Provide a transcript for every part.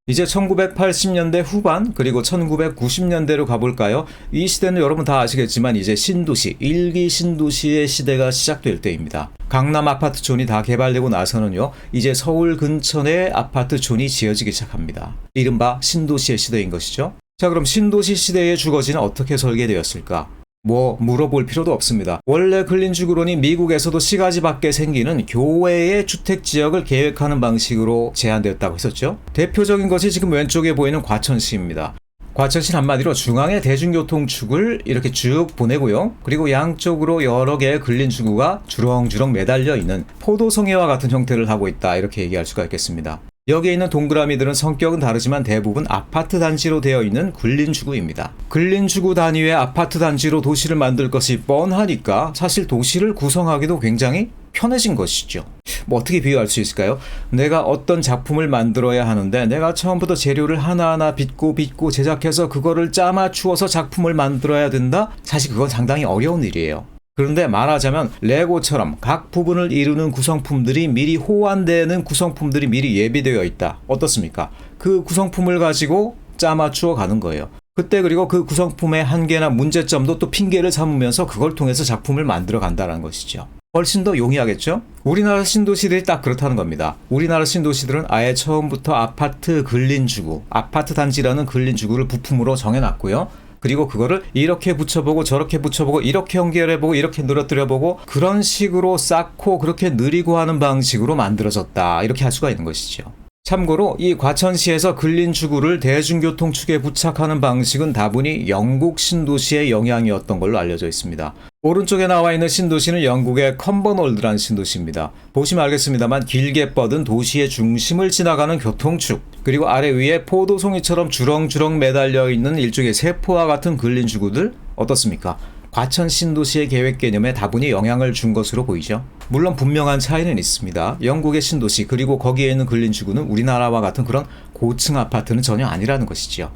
이제 1980년대 후반 그리고 1990년대로 가볼까요? 이 시대는 여러분 다 아시겠지만 이제 신도시, 일기 신도시의 시대가 시작될 때입니다. 강남 아파트촌이 다 개발되고 나서는요, 이제 서울 근처에 아파트촌이 지어지기 시작합니다. 이른바 신도시의 시대인 것이죠. 자, 그럼 신도시 시대의 주거지는 어떻게 설계되었을까? 물어볼 필요도 없습니다. 원래 근린주거론이 미국에서도 시가지 밖에 생기는 교외의 주택지역을 계획하는 방식으로 제안되었다고 했었죠. 대표적인 것이 지금 왼쪽에 보이는 과천시입니다. 과천시 한마디로 중앙의 대중교통축을 이렇게 쭉 보내고요. 그리고 양쪽으로 여러 개의 근린주거가 주렁주렁 매달려 있는 포도송이와 같은 형태를 하고 있다, 이렇게 얘기할 수가 있겠습니다. 여기에 있는 동그라미들은 성격은 다르지만 대부분 아파트 단지로 되어 있는 근린주거입니다. 근린주거 단위의 아파트 단지로 도시를 만들 것이 뻔하니까 사실 도시를 구성하기도 굉장히 편해진 것이죠. 어떻게 비유할 수 있을까요? 내가 어떤 작품을 만들어야 하는데 내가 처음부터 재료를 하나하나 빚고 제작해서 그거를 짜맞추어서 작품을 만들어야 된다? 사실 그건 상당히 어려운 일이에요. 그런데 말하자면 레고처럼 각 부분을 이루는 구성품들이 미리 호환되는 구성품들이 미리 예비되어 있다. 어떻습니까? 그 구성품을 가지고 짜맞추어 가는 거예요. 그때 그리고 그 구성품의 한계나 문제점도 또 핑계를 삼으면서 그걸 통해서 작품을 만들어 간다는 것이죠. 훨씬 더 용이하겠죠? 우리나라 신도시들이 딱 그렇다는 겁니다. 우리나라 신도시들은 아예 처음부터 아파트 근린주거, 아파트 단지라는 근린주거를 부품으로 정해놨고요. 그리고 그거를 이렇게 붙여보고 저렇게 붙여보고 이렇게 연결해보고 이렇게 늘어뜨려보고 그런 식으로 쌓고 그렇게 느리고 하는 방식으로 만들어졌다, 이렇게 할 수가 있는 것이죠. 참고로 이 과천시에서 근린주거를 대중교통축에 부착하는 방식은 다분히 영국 신도시의 영향이었던 걸로 알려져 있습니다. 오른쪽에 나와 있는 신도시는 영국의 컴버놀드라는 신도시입니다. 보시면 알겠습니다만 길게 뻗은 도시의 중심을 지나가는 교통축, 그리고 아래 위에 포도송이처럼 주렁주렁 매달려 있는 일종의 세포와 같은 근린주거들 어떻습니까? 과천 신도시의 계획 개념에 다분히 영향을 준 것으로 보이죠. 물론 분명한 차이는 있습니다. 영국의 신도시 그리고 거기에 있는 근린주거는 우리나라와 같은 그런 고층 아파트는 전혀 아니라는 것이죠.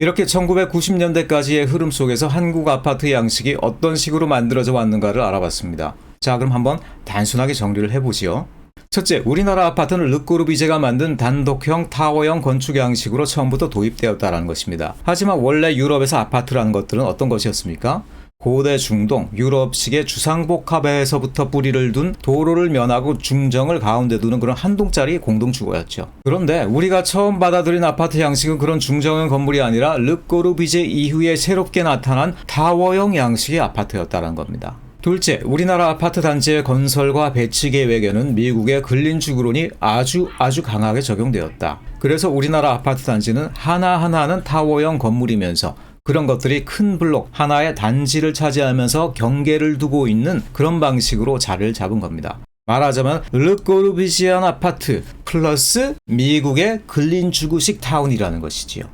이렇게 1990년대까지의 흐름 속에서 한국 아파트 양식이 어떤 식으로 만들어져 왔는가를 알아봤습니다. 자, 그럼 한번 단순하게 정리를 해보지요. 첫째, 우리나라 아파트는 르꼬르비제가 만든 단독형 타워형 건축 양식으로 처음부터 도입되었다는 것입니다. 하지만 원래 유럽에서 아파트라는 것들은 어떤 것이었습니까? 고대 중동, 유럽식의 주상복합에서부터 뿌리를 둔 도로를 면하고 중정을 가운데 두는 그런 한 동짜리 공동주거였죠. 그런데 우리가 처음 받아들인 아파트 양식은 그런 중정형 건물이 아니라 르꼬르비제 이후에 새롭게 나타난 타워형 양식의 아파트였다는 겁니다. 둘째, 우리나라 아파트 단지의 건설과 배치 계획에는 미국의 근린주거론이 아주 강하게 적용되었다. 그래서 우리나라 아파트 단지는 하나하나는 타워형 건물이면서 그런 것들이 큰 블록 하나의 단지를 차지하면서 경계를 두고 있는 그런 방식으로 자리를 잡은 겁니다. 말하자면 르꼬르비지안 아파트 플러스 미국의 근린주거식 타운이라는 것이지요.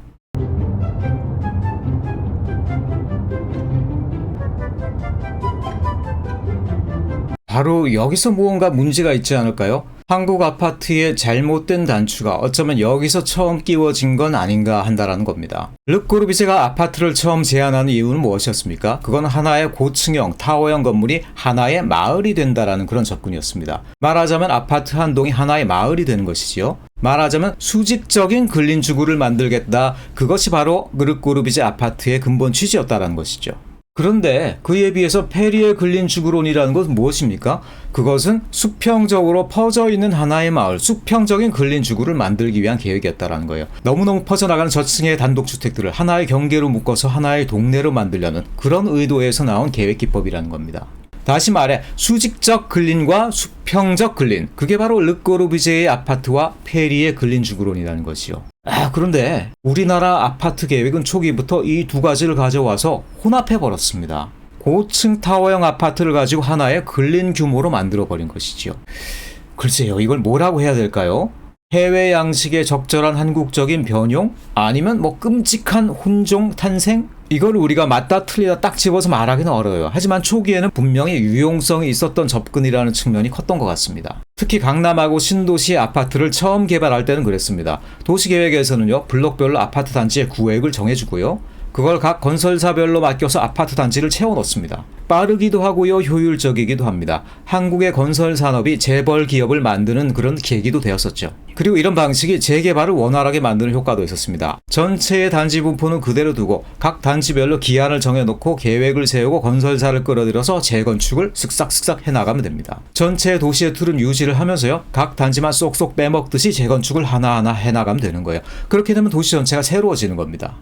바로 여기서 무언가 문제가 있지 않을까요? 한국 아파트의 잘못된 단추가 어쩌면 여기서 처음 끼워진 건 아닌가 한다라는 겁니다. 르꼬르비제가 아파트를 처음 제안하는 이유는 무엇이었습니까? 그건 하나의 고층형 타워형 건물이 하나의 마을이 된다라는 그런 접근이었습니다. 말하자면 아파트 한 동이 하나의 마을이 되는 것이지요. 말하자면 수직적인 근린주거를 만들겠다. 그것이 바로 르꼬르비제 아파트의 근본 취지였다라는 것이죠. 그런데 그에 비해서 페리의 근린주거론이라는 것은 무엇입니까? 그것은 수평적으로 퍼져 있는 하나의 마을, 수평적인 근린주거를 만들기 위한 계획이었다는 거예요. 너무너무 퍼져나가는 저층의 단독주택들을 하나의 경계로 묶어서 하나의 동네로 만들려는 그런 의도에서 나온 계획기법이라는 겁니다. 다시 말해 수직적 근린과 수평적 근린, 그게 바로 르꼬르비제의 아파트와 페리의 근린주거론이라는 것이요. 그런데 우리나라 아파트 계획은 초기부터 이 두 가지를 가져와서 혼합해버렸습니다. 고층 타워형 아파트를 가지고 하나의 근린 규모로 만들어버린 것이지요. 글쎄요, 이걸 뭐라고 해야 될까요? 해외 양식에 적절한 한국적인 변용? 아니면 끔찍한 혼종 탄생? 이걸 우리가 맞다 틀리다 딱 집어서 말하기는 어려워요. 하지만 초기에는 분명히 유용성이 있었던 접근이라는 측면이 컸던 것 같습니다. 특히 강남하고 신도시 아파트를 처음 개발할 때는 그랬습니다. 도시계획에서는요, 블록별로 아파트 단지의 구획을 정해주고요. 그걸 각 건설사별로 맡겨서 아파트 단지를 채워넣습니다. 빠르기도 하고요, 효율적이기도 합니다. 한국의 건설 산업이 재벌 기업을 만드는 그런 계기도 되었었죠. 그리고 이런 방식이 재개발을 원활하게 만드는 효과도 있었습니다. 전체의 단지 분포는 그대로 두고 각 단지별로 기한을 정해놓고 계획을 세우고 건설사를 끌어들여서 재건축을 쓱싹쓱싹 해나가면 됩니다. 전체 도시의 틀은 유지를 하면서요, 각 단지만 쏙쏙 빼먹듯이 재건축을 하나하나 해나가면 되는 거예요. 그렇게 되면 도시 전체가 새로워지는 겁니다.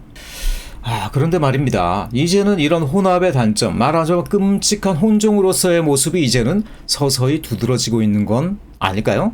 그런데 말입니다. 이제는 이런 혼합의 단점, 말하자면 끔찍한 혼종으로서의 모습이 이제는 서서히 두드러지고 있는 건 아닐까요?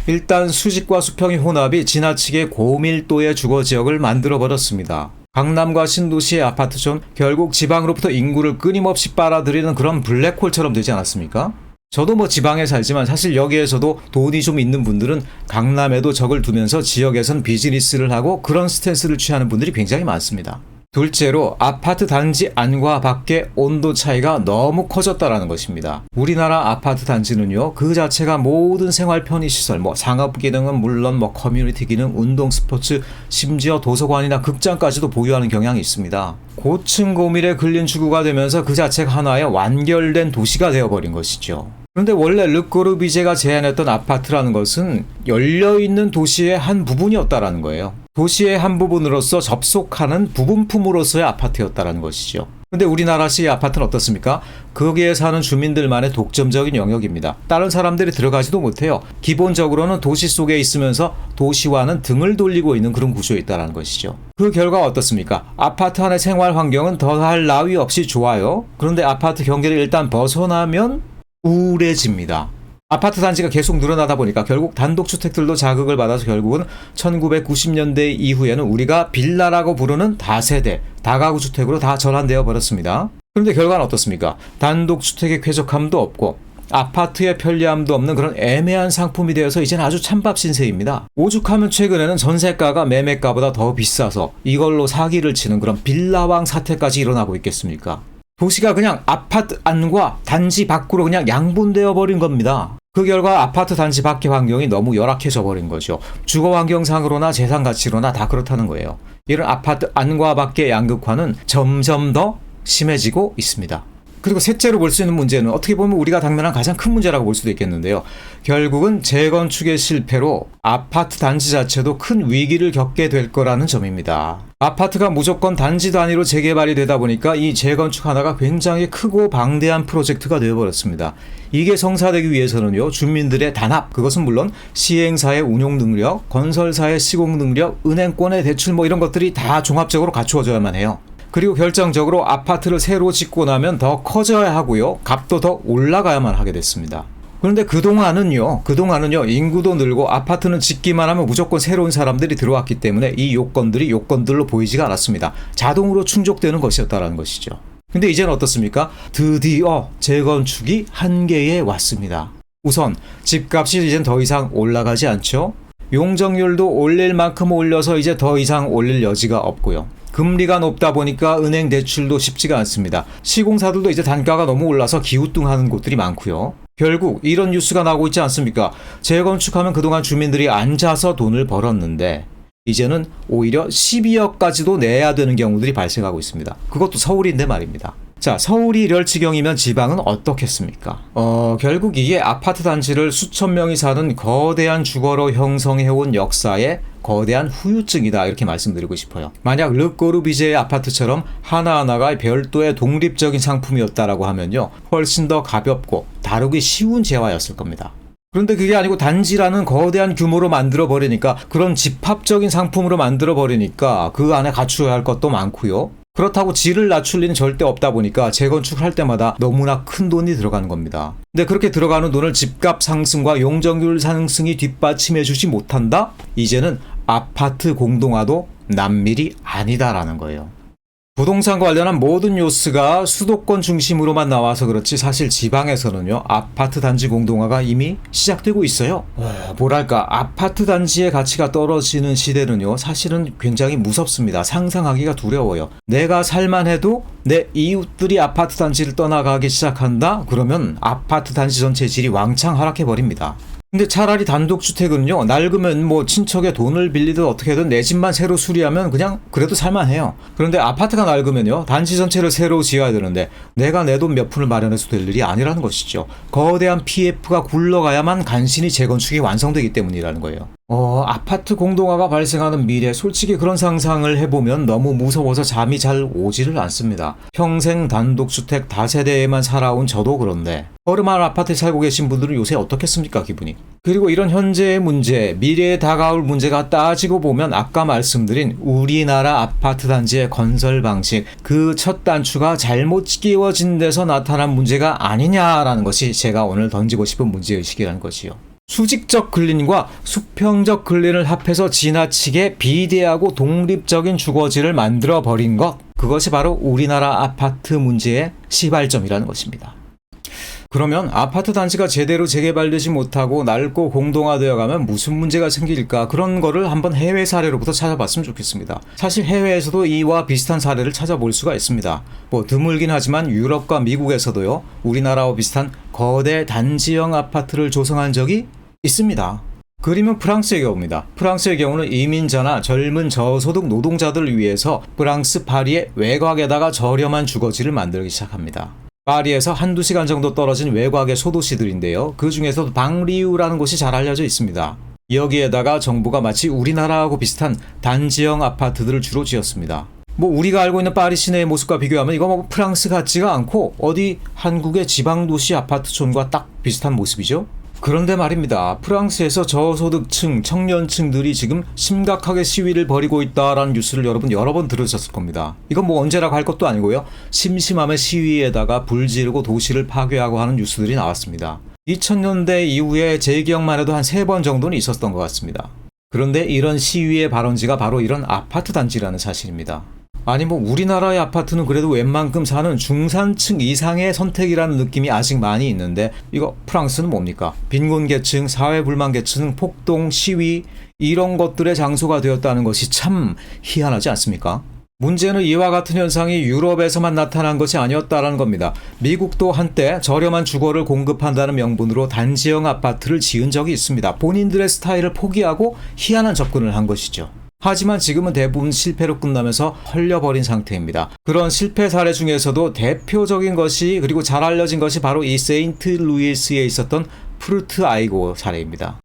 일단 수직과 수평의 혼합이 지나치게 고밀도의 주거지역을 만들어버렸습니다. 강남과 신도시의 아파트촌, 결국 지방으로부터 인구를 끊임없이 빨아들이는 그런 블랙홀처럼 되지 않았습니까? 저도 지방에 살지만 사실 여기에서도 돈이 좀 있는 분들은 강남에도 적을 두면서 지역에선 비즈니스를 하고 그런 스탠스를 취하는 분들이 굉장히 많습니다. 둘째로 아파트 단지 안과 밖의 온도 차이가 너무 커졌다라는 것입니다. 우리나라 아파트 단지는요, 그 자체가 모든 생활 편의시설, 상업 기능은 물론 커뮤니티 기능, 운동 스포츠, 심지어 도서관이나 극장까지도 보유하는 경향이 있습니다. 고층 고밀에 걸린 주구가 되면서 그 자체가 하나의 완결된 도시가 되어버린 것이죠. 그런데 원래 르꼬르비제가 제안했던 아파트라는 것은 열려있는 도시의 한 부분이었다라는 거예요. 도시의 한 부분으로서 접속하는 부분품으로서의 아파트였다라는 것이죠. 근데 우리나라식 아파트는 어떻습니까? 거기에 사는 주민들만의 독점적인 영역입니다. 다른 사람들이 들어가지도 못해요. 기본적으로는 도시 속에 있으면서 도시와는 등을 돌리고 있는 그런 구조에 있다는 것이죠. 그 결과 어떻습니까? 아파트 안의 생활 환경은 더할 나위 없이 좋아요. 그런데 아파트 경계를 일단 벗어나면 우울해집니다. 아파트 단지가 계속 늘어나다 보니까 결국 단독주택들도 자극을 받아서 결국은 1990년대 이후에는 우리가 빌라라고 부르는 다세대, 다가구 주택으로 다 전환되어 버렸습니다. 그런데 결과는 어떻습니까? 단독주택의 쾌적함도 없고 아파트의 편리함도 없는 그런 애매한 상품이 되어서 이제는 아주 찬밥 신세입니다. 오죽하면 최근에는 전세가가 매매가보다 더 비싸서 이걸로 사기를 치는 그런 빌라왕 사태까지 일어나고 있겠습니까? 도시가 그냥 아파트 안과 단지 밖으로 그냥 양분되어 버린 겁니다. 그 결과 아파트 단지 밖의 환경이 너무 열악해져 버린 거죠. 주거 환경상으로나 재산 가치로나 다 그렇다는 거예요. 이런 아파트 안과 밖의 양극화는 점점 더 심해지고 있습니다. 그리고 셋째로 볼 수 있는 문제는 어떻게 보면 우리가 당면한 가장 큰 문제라고 볼 수도 있겠는데요. 결국은 재건축의 실패로 아파트 단지 자체도 큰 위기를 겪게 될 거라는 점입니다. 아파트가 무조건 단지 단위로 재개발이 되다 보니까 이 재건축 하나가 굉장히 크고 방대한 프로젝트가 되어버렸습니다. 이게 성사되기 위해서는요, 주민들의 단합, 그것은 물론 시행사의 운용 능력, 건설사의 시공 능력, 은행권의 대출 이런 것들이 다 종합적으로 갖추어져야만 해요. 그리고 결정적으로 아파트를 새로 짓고 나면 더 커져야 하고요, 값도 더 올라가야만 하게 됐습니다. 그런데 그동안은요 인구도 늘고 아파트는 짓기만 하면 무조건 새로운 사람들이 들어왔기 때문에 이 요건들이 요건들로 보이지가 않았습니다. 자동으로 충족되는 것이었다는 것이죠. 근데 이제는 어떻습니까? 드디어 재건축이 한계에 왔습니다. 우선 집값이 이젠 더 이상 올라가지 않죠. 용적률도 올릴 만큼 올려서 이제 더 이상 올릴 여지가 없고요. 금리가 높다 보니까 은행 대출도 쉽지가 않습니다. 시공사들도 이제 단가가 너무 올라서 기우뚱하는 곳들이 많고요. 결국 이런 뉴스가 나오고 있지 않습니까? 재건축하면 그동안 주민들이 앉아서 돈을 벌었는데 이제는 오히려 12억까지도 내야 되는 경우들이 발생하고 있습니다. 그것도 서울인데 말입니다. 자, 서울이 이럴 지경이면 지방은 어떻겠습니까? 결국 이게 아파트 단지를 수천 명이 사는 거대한 주거로 형성해온 역사의 거대한 후유증이다, 이렇게 말씀드리고 싶어요. 만약 르꼬르비제의 아파트처럼 하나하나가 별도의 독립적인 상품이었다라고 하면요, 훨씬 더 가볍고 다루기 쉬운 재화였을 겁니다. 그런데 그게 아니고 단지라는 거대한 규모로 만들어버리니까, 그런 집합적인 상품으로 만들어버리니까 그 안에 갖추어야 할 것도 많고요. 그렇다고 질을 낮출 리는 절대 없다 보니까 재건축을 할 때마다 너무나 큰 돈이 들어가는 겁니다. 근데 그렇게 들어가는 돈을 집값 상승과 용적률 상승이 뒷받침해 주지 못한다? 이제는 아파트 공동화도 남일이 아니다라는 거예요. 부동산 관련한 모든 뉴스가 수도권 중심으로만 나와서 그렇지 사실 지방에서는요, 아파트 단지 공동화가 이미 시작되고 있어요. 뭐랄까, 아파트 단지의 가치가 떨어지는 시대는요, 사실은 굉장히 무섭습니다. 상상하기가 두려워요. 내가 살만해도 내 이웃들이 아파트 단지를 떠나가기 시작한다? 그러면 아파트 단지 전체 질이 왕창 하락해버립니다. 근데 차라리 단독주택은요, 낡으면 뭐 친척의 돈을 빌리든 어떻게든 내 집만 새로 수리하면 그냥 그래도 살만해요. 그런데 아파트가 낡으면요, 단지 전체를 새로 지어야 되는데 내가 내 돈 몇 푼을 마련해서 될 일이 아니라는 것이죠. 거대한 PF가 굴러가야만 간신히 재건축이 완성되기 때문이라는 거예요. 아파트 공동화가 발생하는 미래, 솔직히 그런 상상을 해보면 너무 무서워서 잠이 잘 오지를 않습니다. 평생 단독주택 다세대에만 살아온 저도 그런데 허름한 아파트에 살고 계신 분들은 요새 어떻겠습니까, 기분이? 그리고 이런 현재의 문제, 미래에 다가올 문제가 따지고 보면 아까 말씀드린 우리나라 아파트 단지의 건설 방식, 그 첫 단추가 잘못 끼워진 데서 나타난 문제가 아니냐라는 것이 제가 오늘 던지고 싶은 문제의식이라는 것이요. 수직적 근린과 수평적 근린을 합해서 지나치게 비대하고 독립적인 주거지를 만들어 버린 것, 그것이 바로 우리나라 아파트 문제의 시발점이라는 것입니다. 그러면 아파트 단지가 제대로 재개발되지 못하고 낡고 공동화되어 가면 무슨 문제가 생길까, 그런 거를 한번 해외 사례로부터 찾아봤으면 좋겠습니다. 사실 해외에서도 이와 비슷한 사례를 찾아볼 수가 있습니다. 뭐 드물긴 하지만 유럽과 미국에서도요, 우리나라와 비슷한 거대 단지형 아파트를 조성한 적이 있습니다. 그러면 프랑스의 경우입니다. 프랑스의 경우는 이민자나 젊은 저소득 노동자들을 위해서 프랑스 파리의 외곽에다가 저렴한 주거지를 만들기 시작합니다. 파리에서 한두 시간 정도 떨어진 외곽의 소도시들인데요. 그 중에서도 방리우라는 곳이 잘 알려져 있습니다. 여기에다가 정부가 마치 우리나라하고 비슷한 단지형 아파트들을 주로 지었습니다. 뭐 우리가 알고 있는 파리 시내의 모습과 비교하면 이거 뭐 프랑스 같지가 않고 어디 한국의 지방도시 아파트촌과 딱 비슷한 모습이죠. 그런데 말입니다. 프랑스에서 저소득층, 청년층들이 지금 심각하게 시위를 벌이고 있다라는 뉴스를 여러분 여러 번 들으셨을 겁니다. 이건 뭐 언제라고 할 것도 아니고요. 심심하면 시위에다가 불 지르고 도시를 파괴하고 하는 뉴스들이 나왔습니다. 2000년대 이후에 제 기억만 해도 한 3번 정도는 있었던 것 같습니다. 그런데 이런 시위의 발원지가 바로 이런 아파트 단지라는 사실입니다. 아니 뭐 우리나라의 아파트는 그래도 웬만큼 사는 중산층 이상의 선택이라는 느낌이 아직 많이 있는데, 이거 프랑스는 뭡니까? 빈곤계층, 사회불만계층, 폭동, 시위, 이런 것들의 장소가 되었다는 것이 참 희한하지 않습니까? 문제는 이와 같은 현상이 유럽에서만 나타난 것이 아니었다는 겁니다. 미국도 한때 저렴한 주거를 공급한다는 명분으로 단지형 아파트를 지은 적이 있습니다. 본인들의 스타일을 포기하고 희한한 접근을 한 것이죠. 하지만 지금은 대부분 실패로 끝나면서 헐려버린 상태입니다. 그런 실패 사례 중에서도 대표적인 것이, 그리고 잘 알려진 것이 바로 이 세인트루이스에 있었던 푸르트 아이고 사례입니다.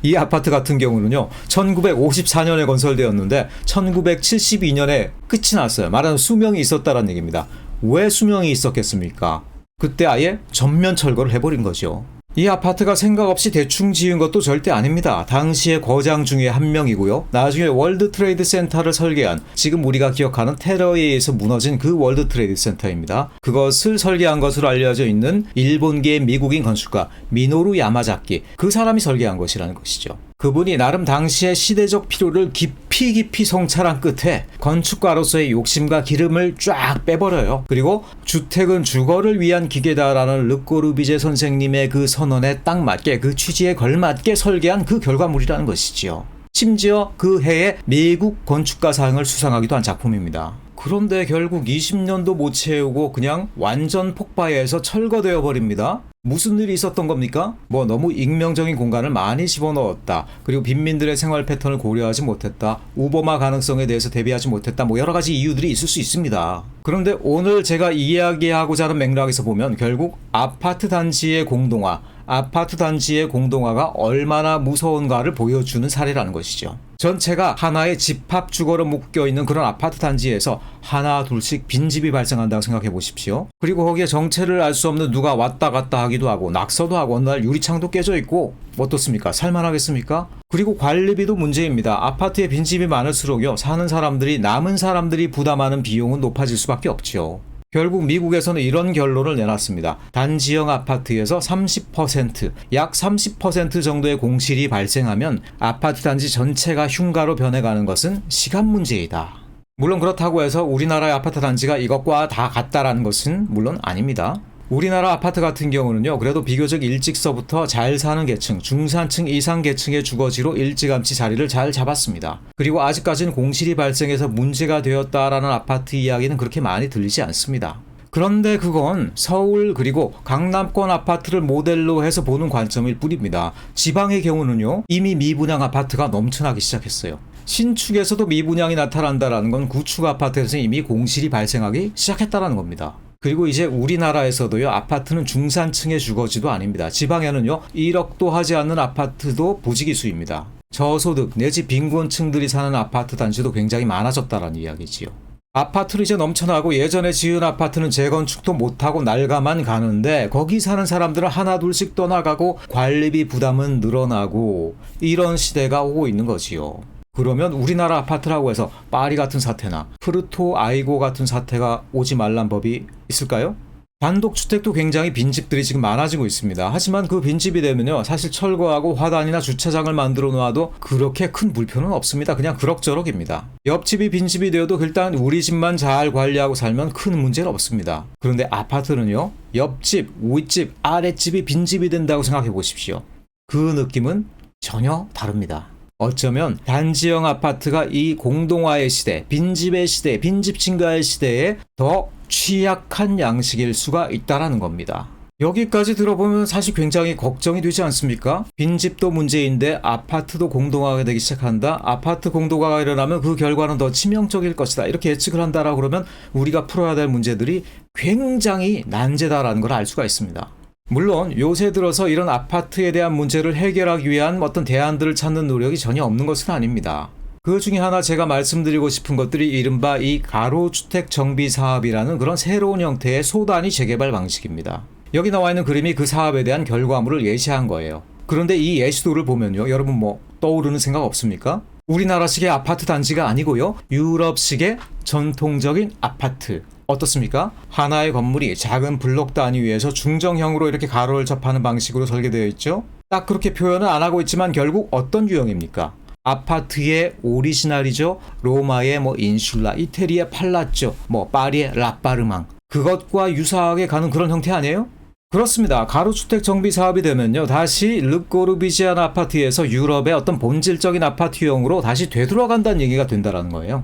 이 아파트 같은 경우는요, 1954년에 건설되었는데 1972년에 끝이 났어요. 말하자면 수명이 있었다는 얘기입니다. 왜 수명이 있었겠습니까? 그때 아예 전면 철거를 해버린 거죠. 이 아파트가 생각 없이 대충 지은 것도 절대 아닙니다. 당시의 거장 중에 한 명이고요. 나중에 월드 트레이드 센터를 설계한, 지금 우리가 기억하는 테러에 의해서 무너진 그 월드 트레이드 센터입니다. 그것을 설계한 것으로 알려져 있는 일본계 미국인 건축가 미노루 야마자키, 그 사람이 설계한 것이라는 것이죠. 그분이 나름 당시의 시대적 필요를 깊이 성찰한 끝에 건축가로서의 욕심과 기름을 쫙 빼버려요. 그리고 주택은 주거를 위한 기계다라는 르꼬르비제 선생님의 그 선언에 딱 맞게, 그 취지에 걸맞게 설계한 그 결과물이라는 것이지요. 심지어 그 해에 미국 건축가상을 수상하기도 한 작품입니다. 그런데 결국 20년도 못 채우고 그냥 완전 폭파해서 철거되어 버립니다. 무슨 일이 있었던 겁니까? 뭐 너무 익명적인 공간을 많이 집어넣었다. 그리고 빈민들의 생활 패턴을 고려하지 못했다. 우범화 가능성에 대해서 대비하지 못했다. 뭐 여러 가지 이유들이 있을 수 있습니다. 그런데 오늘 제가 이야기하고자 하는 맥락에서 보면 결국 아파트 단지의 공동화, 아파트 단지의 공동화가 얼마나 무서운가를 보여주는 사례라는 것이죠. 전체가 하나의 집합 주거로 묶여있는 그런 아파트 단지에서 하나 둘씩 빈집이 발생한다고 생각해 보십시오. 그리고 거기에 정체를 알 수 없는 누가 왔다 갔다 하기도 하고 낙서도 하고 어느 날 유리창도 깨져 있고, 어떻습니까? 살만하겠습니까? 그리고 관리비도 문제입니다. 아파트에 빈집이 많을수록요, 사는 사람들이, 남은 사람들이 부담하는 비용은 높아질 수밖에 없죠. 결국 미국에서는 이런 결론을 내놨습니다. 단지형 아파트에서 30%, 약 30% 정도의 공실이 발생하면 아파트 단지 전체가 흉가로 변해가는 것은 시간 문제이다. 물론 그렇다고 해서 우리나라의 아파트 단지가 이것과 다 같다라는 것은 물론 아닙니다. 우리나라 아파트 같은 경우는요, 그래도 비교적 일찍서부터 잘 사는 계층, 중산층 이상 계층의 주거지로 일찌감치 자리를 잘 잡았습니다. 그리고 아직까지는 공실이 발생해서 문제가 되었다라는 아파트 이야기는 그렇게 많이 들리지 않습니다. 그런데 그건 서울 그리고 강남권 아파트를 모델로 해서 보는 관점일 뿐입니다. 지방의 경우는요, 이미 미분양 아파트가 넘쳐나기 시작했어요. 신축에서도 미분양이 나타난다는 건 구축 아파트에서 이미 공실이 발생하기 시작했다는 겁니다. 그리고 이제 우리나라에서도요, 아파트는 중산층의 주거지도 아닙니다. 지방에는요, 1억도 하지 않는 아파트도 부지기수입니다. 저소득 내지 빈곤층들이 사는 아파트 단지도 굉장히 많아졌다는 이야기지요. 아파트를 이제 넘쳐나고 예전에 지은 아파트는 재건축도 못하고 낡아만 가는데 거기 사는 사람들은 하나둘씩 떠나가고 관리비 부담은 늘어나고 이런 시대가 오고 있는 거지요. 그러면 우리나라 아파트라고 해서 파리 같은 사태나 푸르토 아이고 같은 사태가 오지 말란 법이 있을까요? 단독주택도 굉장히 빈집들이 지금 많아지고 있습니다. 하지만 그 빈집이 되면요, 사실 철거하고 화단이나 주차장을 만들어 놓아도 그렇게 큰 불편은 없습니다. 그냥 그럭저럭입니다. 옆집이 빈집이 되어도 일단 우리 집만 잘 관리하고 살면 큰 문제는 없습니다. 그런데 아파트는요, 옆집, 윗집, 아랫집이 빈집이 된다고 생각해 보십시오. 그 느낌은 전혀 다릅니다. 어쩌면 단지형 아파트가 이 공동화의 시대, 빈집의 시대, 빈집 증가의 시대에 더 취약한 양식일 수가 있다라는 겁니다. 여기까지 들어보면 사실 굉장히 걱정이 되지 않습니까? 빈집도 문제인데 아파트도 공동화가 되기 시작한다. 아파트 공동화가 일어나면 그 결과는 더 치명적일 것이다. 이렇게 예측을 한다라고 그러면 우리가 풀어야 될 문제들이 굉장히 난제다라는 걸 알 수가 있습니다. 물론 요새 들어서 이런 아파트에 대한 문제를 해결하기 위한 어떤 대안들을 찾는 노력이 전혀 없는 것은 아닙니다. 그 중에 하나 제가 말씀드리고 싶은 것들이 이른바 이 가로주택 정비 사업이라는 그런 새로운 형태의 소단위 재개발 방식입니다. 여기 나와 있는 그림이 그 사업에 대한 결과물을 예시한 거예요. 그런데 이 예시도를 보면요, 여러분 뭐 떠오르는 생각 없습니까? 우리나라식의 아파트 단지가 아니고요, 유럽식의 전통적인 아파트. 어떻습니까? 하나의 건물이 작은 블록 단위에서 중정형으로 이렇게 가로를 접하는 방식으로 설계되어 있죠? 딱 그렇게 표현은 안 하고 있지만 결국 어떤 유형입니까? 아파트의 오리지널이죠. 로마의 인슐라, 이태리의 팔라쪼, 파리의 라파르망. 그것과 유사하게 가는 그런 형태 아니에요? 그렇습니다. 가로주택 정비 사업이 되면요, 다시 르꼬르비지안 아파트에서 유럽의 어떤 본질적인 아파트형으로 다시 되돌아간다는 얘기가 된다는 거예요.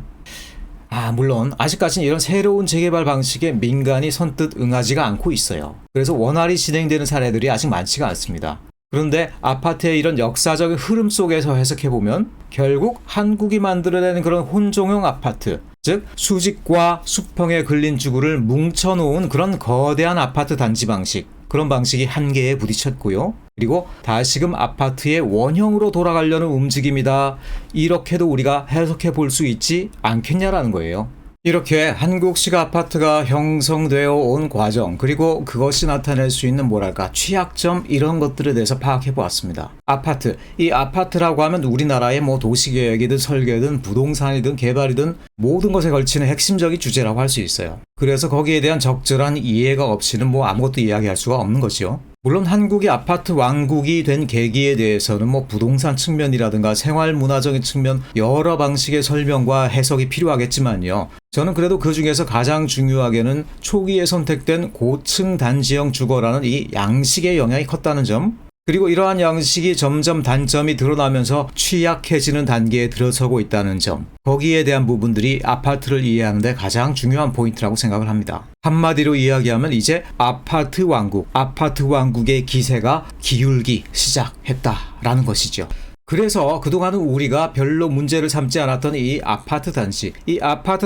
물론 아직까지는 이런 새로운 재개발 방식에 민간이 선뜻 응하지가 않고 있어요. 그래서 원활히 진행되는 사례들이 아직 많지가 않습니다. 그런데 아파트의 이런 역사적인 흐름 속에서 해석해보면 결국 한국이 만들어내는 그런 혼종형 아파트, 즉 수직과 수평의 근린지구를 뭉쳐놓은 그런 거대한 아파트 단지 방식, 그런 방식이 한계에 부딪혔고요. 그리고 다시금 아파트의 원형으로 돌아가려는 움직임이다. 이렇게도 우리가 해석해 볼 수 있지 않겠냐라는 거예요. 이렇게 한국식 아파트가 형성되어 온 과정, 그리고 그것이 나타낼 수 있는 취약점, 이런 것들에 대해서 파악해 보았습니다. 아파트, 이 아파트라고 하면 우리나라의 도시계획이든 설계든 부동산이든 개발이든 모든 것에 걸치는 핵심적인 주제라고 할 수 있어요. 그래서 거기에 대한 적절한 이해가 없이는 아무것도 이야기할 수가 없는 거죠. 물론 한국이 아파트 왕국이 된 계기에 대해서는 부동산 측면이라든가 생활 문화적인 측면 여러 방식의 설명과 해석이 필요하겠지만요. 저는 그래도 그 중에서 가장 중요하게는 초기에 선택된 고층 단지형 주거라는 이 양식의 영향이 컸다는 점, 그리고 이러한 양식이 점점 단점이 드러나면서 취약해지는 단계에 들어서고 있다는 점, 거기에 대한 부분들이 아파트를 이해하는 데 가장 중요한 포인트라고 생각을 합니다. 한마디로 이야기하면 이제 아파트 왕국의 기세가 기울기 시작했다라는 것이죠. 그래서 그동안은 우리가 별로 문제를 삼지 않았던 이 아파트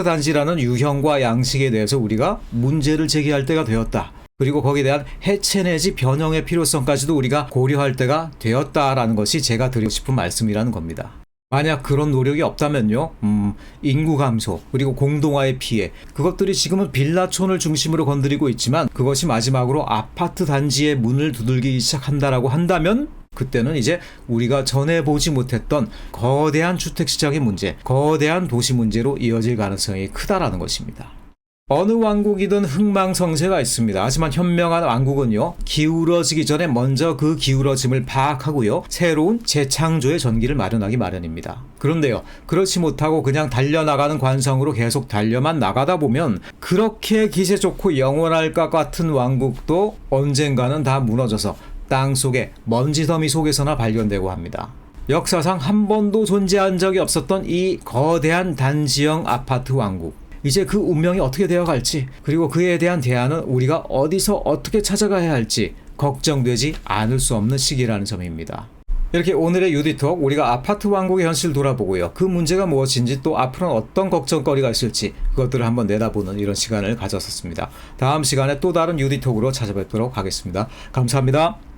단지라는 유형과 양식에 대해서 우리가 문제를 제기할 때가 되었다. 그리고 거기에 대한 해체 내지 변형의 필요성까지도 우리가 고려할 때가 되었다라는 것이 제가 드리고 싶은 말씀이라는 겁니다. 만약 그런 노력이 없다면요, 인구 감소, 그리고 공동화의 피해, 그것들이 지금은 빌라촌을 중심으로 건드리고 있지만 그것이 마지막으로 아파트 단지의 문을 두들기기 시작한다라고 한다면 그때는 이제 우리가 전에 보지 못했던 거대한 주택시장의 문제, 거대한 도시 문제로 이어질 가능성이 크다라는 것입니다. 어느 왕국이든 흥망성쇠가 있습니다. 하지만 현명한 왕국은요, 기울어지기 전에 먼저 그 기울어짐을 파악하고요, 새로운 재창조의 전기를 마련하기 마련입니다. 그런데요, 그렇지 못하고 그냥 달려나가는 관성으로 계속 달려만 나가다 보면 그렇게 기세 좋고 영원할 것 같은 왕국도 언젠가는 다 무너져서 땅속에 먼지더미 속에서나 발견되고 합니다. 역사상 한 번도 존재한 적이 없었던 이 거대한 단지형 아파트 왕국, 이제 그 운명이 어떻게 되어갈지, 그리고 그에 대한 대안은 우리가 어디서 어떻게 찾아가야 할지 걱정되지 않을 수 없는 시기라는 점입니다. 이렇게 오늘의 유디톡, 우리가 아파트 왕국의 현실을 돌아보고요, 그 문제가 무엇인지 또 앞으로는 어떤 걱정거리가 있을지 그것들을 한번 내다보는 이런 시간을 가졌었습니다. 다음 시간에 또 다른 유디톡으로 찾아뵙도록 하겠습니다. 감사합니다.